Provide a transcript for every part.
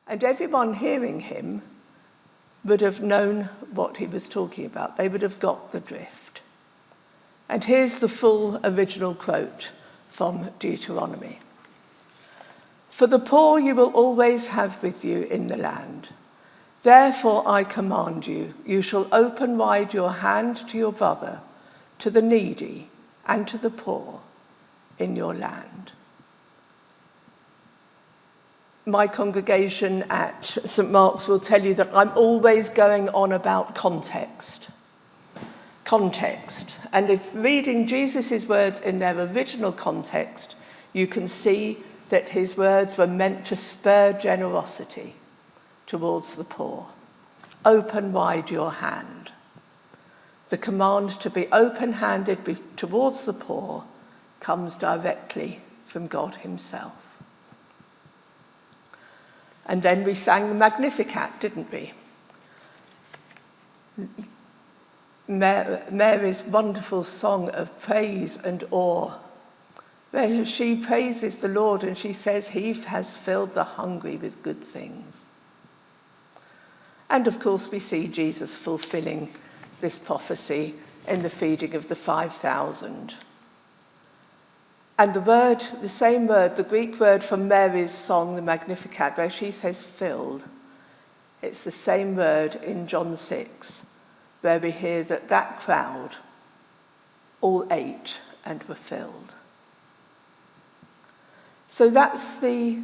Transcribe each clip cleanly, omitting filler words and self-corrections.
And everyone hearing him would have known what he was talking about. They would have got the drift. And here's the full original quote from Deuteronomy. "For the poor you will always have with you in the land. Therefore I command you, you shall open wide your hand to your brother, to the needy and to the poor in your land." My congregation at St. Mark's will tell you that I'm always going on about context. Context. And if reading Jesus' words in their original context, you can see that his words were meant to spur generosity towards the poor. Open wide your hand. The command to be open-handed towards the poor comes directly from God himself. And then we sang the Magnificat, didn't we? Mary's wonderful song of praise and awe, where she praises the Lord and she says, "He has filled the hungry with good things." And of course, we see Jesus fulfilling this prophecy in the feeding of the 5,000. And the same word, the Greek word from Mary's song, the Magnificat, where she says filled, it's the same word in John 6, where we hear that crowd all ate and were filled. So that's the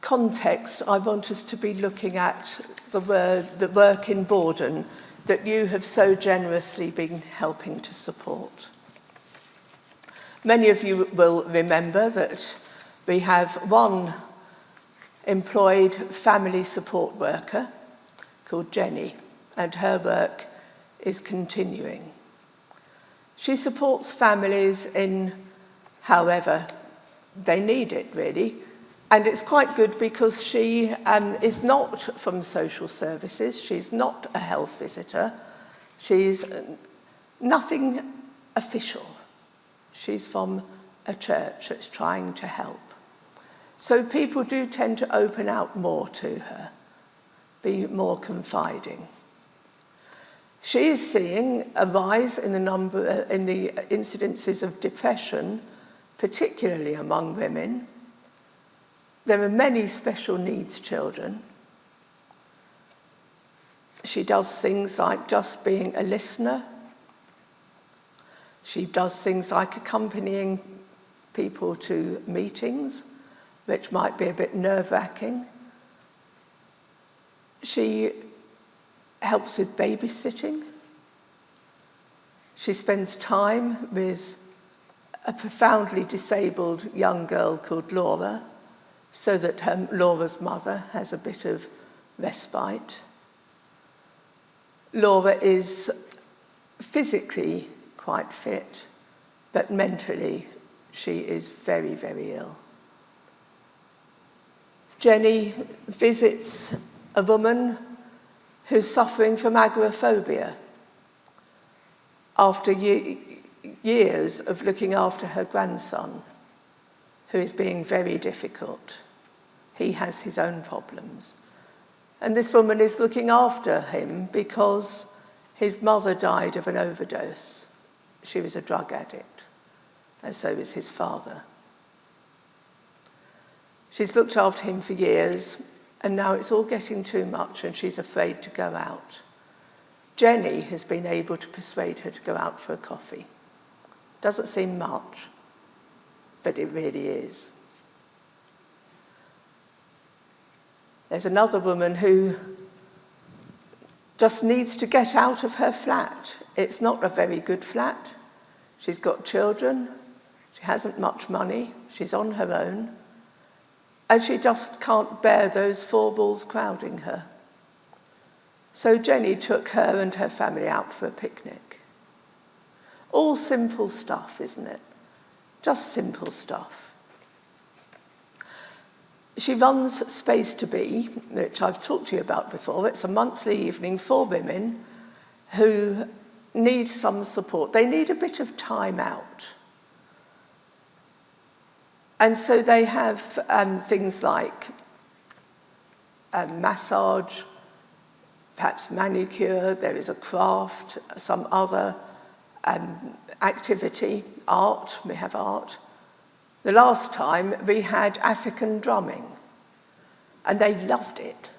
context I want us to be looking at, the work in Borden that you have so generously been helping to support. Many of you will remember that we have one employed family support worker called Jenny, and her work is continuing. She supports families in however they need it, really. And it's quite good because she is not from social services. She's not a health visitor. She's nothing official. She's from a church that's trying to help. So people do tend to open out more to her, be more confiding. She is seeing a rise in the incidences of depression, particularly among women. There are many special needs children. She does things like just being a listener. She does things like accompanying people to meetings, which might be a bit nerve-wracking. She helps with babysitting. She spends time with a profoundly disabled young girl called Laura, so that Laura's mother has a bit of respite. Laura is physically quite fit, but mentally she is very, very ill. Jenny visits a woman who's suffering from agoraphobia after years of looking after her grandson, who is being very difficult. He has his own problems. And this woman is looking after him because his mother died of an overdose. She was a drug addict, and so was his father. She's looked after him for years, and now it's all getting too much, and she's afraid to go out. Jenny has been able to persuade her to go out for a coffee. Doesn't seem much, but it really is. There's another woman who just needs to get out of her flat. It's not a very good flat. She's got children. She hasn't much money. She's on her own. And she just can't bear those four walls crowding her. So Jenny took her and her family out for a picnic. All simple stuff, isn't it? Just simple stuff. She runs Space to Be, which I've talked to you about before. It's a monthly evening for women who need some support. They need a bit of time out. And so they have things like massage, perhaps manicure, there is a craft, some other activity, art, we have art. The last time we had African drumming, and they loved it.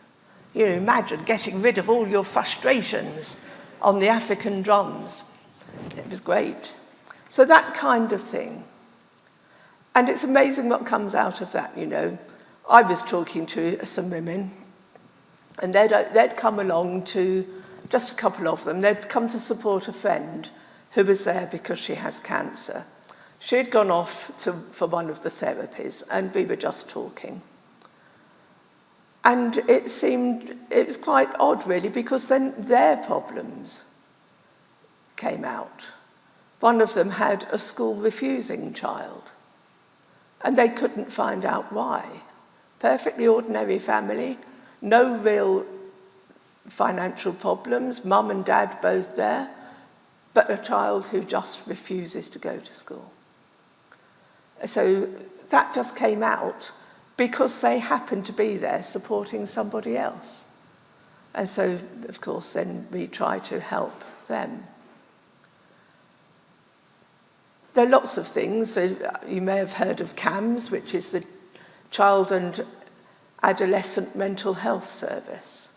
You know, imagine getting rid of all your frustrations on the African drums. It was great. So that kind of thing. And it's amazing what comes out of that, you know. I was talking to some women, and they'd come along to, just a couple of them, they'd come to support a friend who was there because she has cancer. She'd gone off for one of the therapies, and we were just talking. And it was quite odd, really, because then their problems came out. One of them had a school refusing child, and they couldn't find out why. Perfectly ordinary family, no real financial problems, mum and dad both there, but a child who just refuses to go to school. So that just came out because they happened to be there supporting somebody else. And so, of course, then we try to help them. There are lots of things. You may have heard of CAMHS, which is the Child and Adolescent Mental Health Service.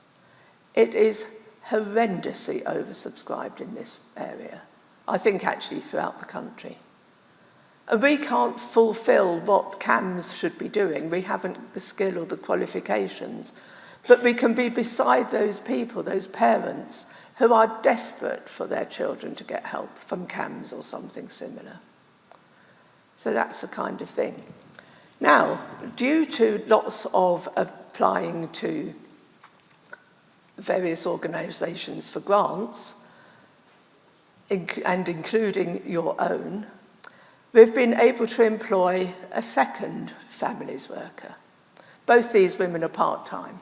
It is horrendously oversubscribed in this area, I think actually throughout the country. And we can't fulfill what CAMHS should be doing. We haven't the skill or the qualifications. But we can be beside those people, those parents, who are desperate for their children to get help from CAMHS or something similar. So that's the kind of thing. Now, due to lots of applying to various organisations for grants, and including your own, we've been able to employ a second families worker. Both these women are part-time.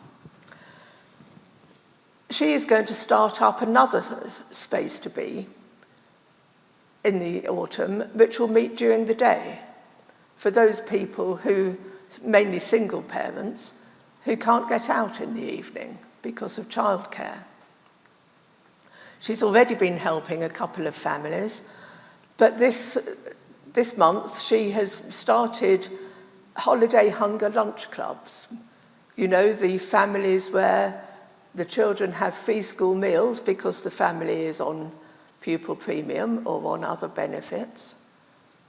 She is going to start up another space to be in the autumn, which will meet during the day for those people who, mainly single parents, who can't get out in the evening because of childcare. She's already been helping a couple of families, but this month she has started holiday hunger lunch clubs. You know, the families where the children have free school meals because the family is on pupil premium or on other benefits.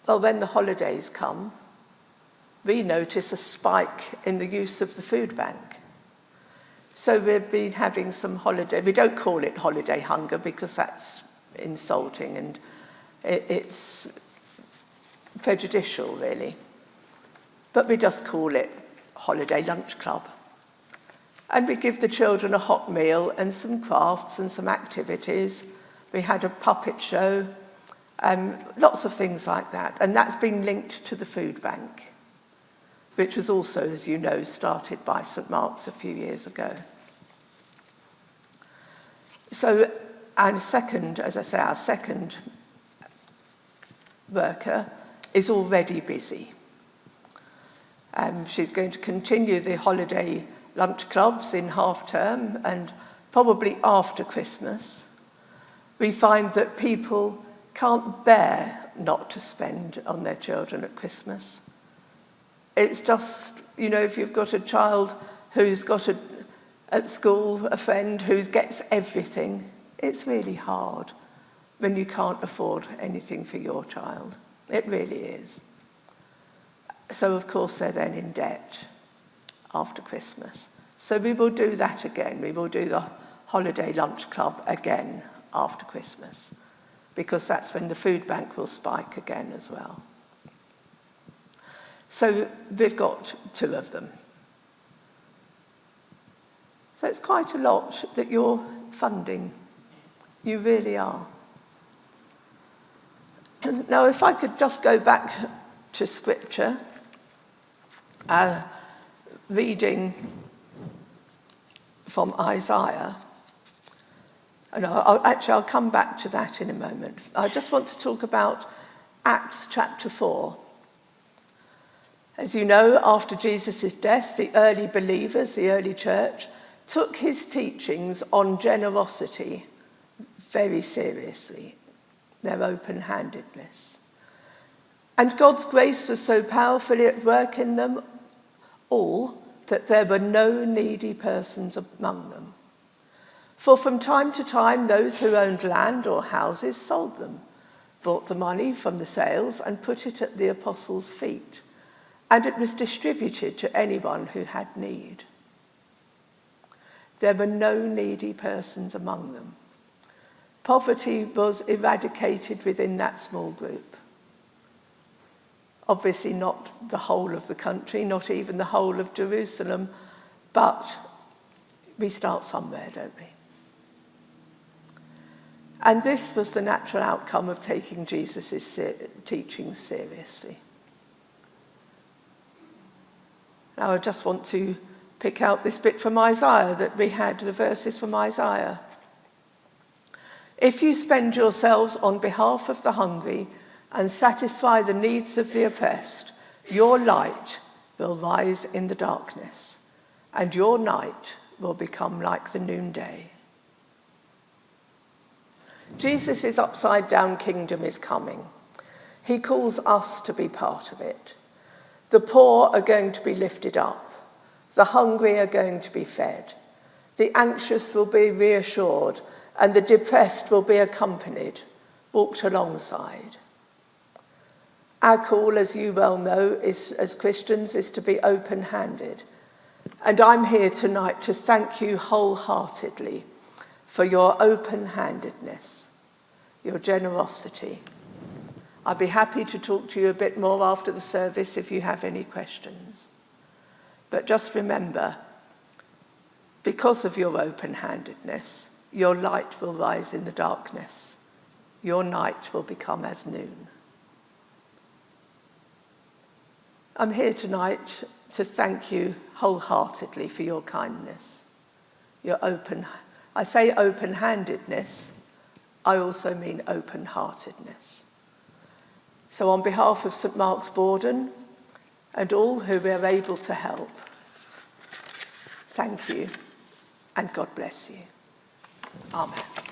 Well, when the holidays come, we notice a spike in the use of the food bank. So we've been having some holiday, we don't call it holiday hunger because that's insulting and it's prejudicial really. But we just call it holiday lunch club. And we give the children a hot meal and some crafts and some activities. We had a puppet show, lots of things like that. And that's been linked to the food bank, which was also, as you know, started by St Mark's a few years ago. So, our second worker is already busy. She's going to continue the holiday lunch clubs in half term and probably after Christmas. We find that people can't bear not to spend on their children at Christmas. It's just, you know, if you've got a child who's got at school a friend who gets everything, it's really hard when you can't afford anything for your child. It really is. So, of course, they're then in debt after Christmas. So we will do that again. We will do the holiday lunch club again after Christmas, because that's when the food bank will spike again as well. So we've got 2 of them. So it's quite a lot that you're funding. You really are. Now, if I could just go back to scripture, reading from Isaiah. And I'll come back to that in a moment. I just want to talk about Acts chapter 4. As you know, after Jesus' death, the early believers, the early church, took his teachings on generosity very seriously, their open-handedness. And God's grace was so powerfully at work in them all that there were no needy persons among them. For from time to time, those who owned land or houses sold them, brought the money from the sales and put it at the apostles' feet, and it was distributed to anyone who had need. There were no needy persons among them. Poverty was eradicated within that small group. Obviously not the whole of the country, not even the whole of Jerusalem, but we start somewhere, don't we? And this was the natural outcome of taking Jesus' teachings seriously. Now I just want to pick out this bit from Isaiah that we had, the verses from Isaiah. If you spend yourselves on behalf of the hungry and satisfy the needs of the oppressed, your light will rise in the darkness, and your night will become like the noonday. Jesus' upside-down kingdom is coming. He calls us to be part of it. The poor are going to be lifted up. The hungry are going to be fed. The anxious will be reassured, and the depressed will be accompanied, walked alongside. Our call, as you well know, as Christians, is to be open-handed. And I'm here tonight to thank you wholeheartedly for your open-handedness, your generosity. I'll be happy to talk to you a bit more after the service if you have any questions. But just remember, because of your open-handedness, your light will rise in the darkness. Your night will become as noon. I'm here tonight to thank you wholeheartedly for your kindness, I say open-handedness, I also mean open-heartedness. So on behalf of St Mark's Borden and all who were able to help, thank you and God bless you. Amen.